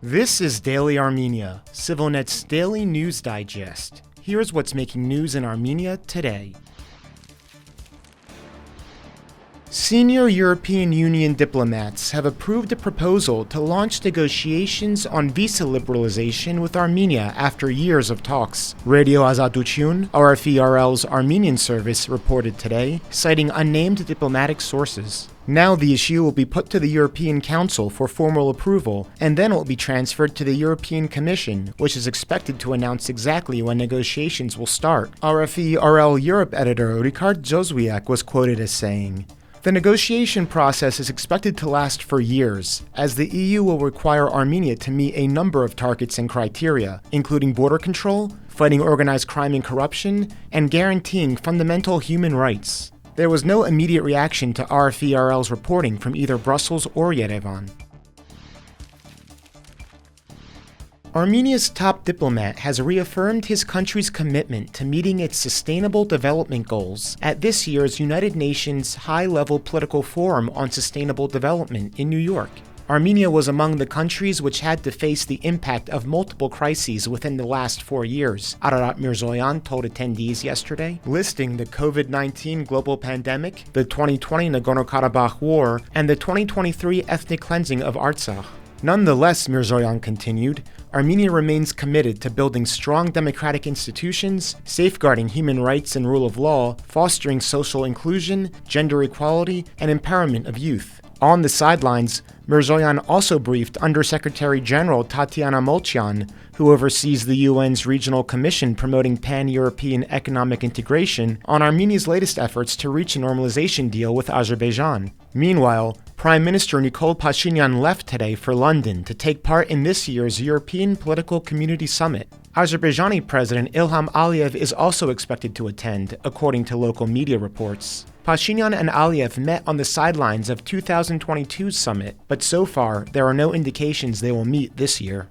This is Daily Armenia, CivilNet's daily news digest. Here's what's making news in Armenia today. Senior European Union diplomats have approved a proposal to launch negotiations on visa liberalization with Armenia after years of talks. Radio Azatutyun, RFE-RL's Armenian service, reported today, citing unnamed diplomatic sources. Now the issue will be put to the European Council for formal approval, and then it will be transferred to the European Commission, which is expected to announce exactly when negotiations will start. RFE-RL Europe editor Ricard Jozwiak was quoted as saying, "The negotiation process is expected to last for years, as the EU will require Armenia to meet a number of targets and criteria, including border control, fighting organized crime and corruption, and guaranteeing fundamental human rights." There was no immediate reaction to RFE-RL's reporting from either Brussels or Yerevan. Armenia's top diplomat has reaffirmed his country's commitment to meeting its sustainable development goals at this year's United Nations High-Level Political Forum on Sustainable Development in New York. Armenia was among the countries which had to face the impact of multiple crises within the last 4 years, Ararat Mirzoyan told attendees yesterday, listing the COVID-19 global pandemic, the 2020 Nagorno-Karabakh war, and the 2023 ethnic cleansing of Artsakh. Nonetheless, Mirzoyan continued, Armenia remains committed to building strong democratic institutions, safeguarding human rights and rule of law, fostering social inclusion, gender equality, and empowerment of youth. On the sidelines, Mirzoyan also briefed Undersecretary General Tatiana Molchan, who oversees the UN's Regional Commission promoting pan-European economic integration, on Armenia's latest efforts to reach a normalization deal with Azerbaijan. Meanwhile, Prime Minister Nikol Pashinyan left today for London to take part in this year's European Political Community Summit. Azerbaijani President Ilham Aliyev is also expected to attend, according to local media reports. Pashinyan and Aliyev met on the sidelines of 2022's summit, but so far there are no indications they will meet this year.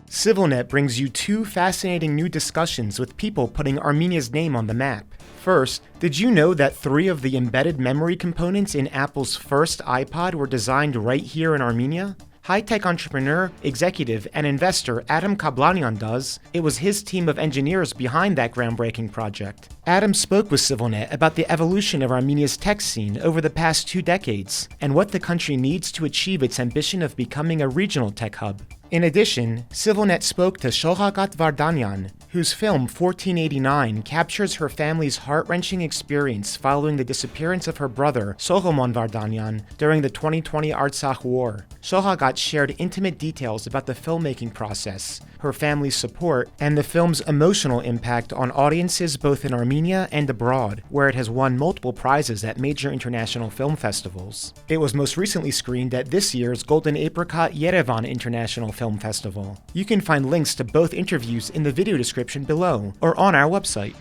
CivilNet brings you two fascinating new discussions with people putting Armenia's name on the map. First, did you know that 3 of the embedded memory components in Apple's first iPod were designed right here in Armenia? High-tech entrepreneur, executive, and investor Adam Kablanyan does. It was his team of engineers behind that groundbreaking project. Adam spoke with CivilNet about the evolution of Armenia's tech scene over the past 2 decades, and what the country needs to achieve its ambition of becoming a regional tech hub. In addition, CivilNet spoke to Shohagat Vardanyan, whose film 1489 captures her family's heart-wrenching experience following the disappearance of her brother, Soghomon Vardanyan, during the 2020 Artsakh War. Shohagat shared intimate details about the filmmaking process, her family's support, and the film's emotional impact on audiences both in Armenia and abroad, where it has won multiple prizes at major international film festivals. It was most recently screened at this year's Golden Apricot Yerevan International Film Festival. You can find links to both interviews in the video description below, or on our website.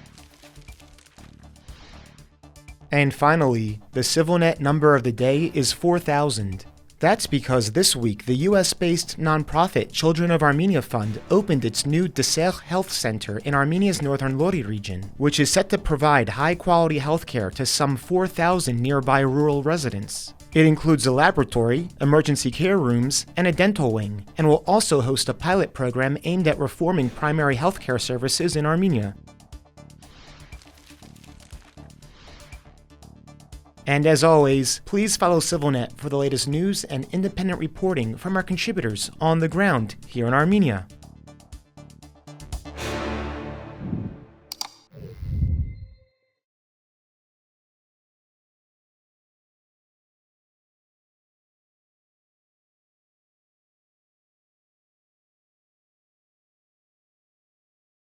And finally, the CivilNet number of the day is 4,000. That's because this week the US-based nonprofit Children of Armenia Fund opened its new Deser Health Center in Armenia's northern Lori region, which is set to provide high-quality healthcare to some 4,000 nearby rural residents. It includes a laboratory, emergency care rooms, and a dental wing, and will also host a pilot program aimed at reforming primary healthcare services in Armenia. And as always, please follow CivilNet for the latest news and independent reporting from our contributors on the ground here in Armenia.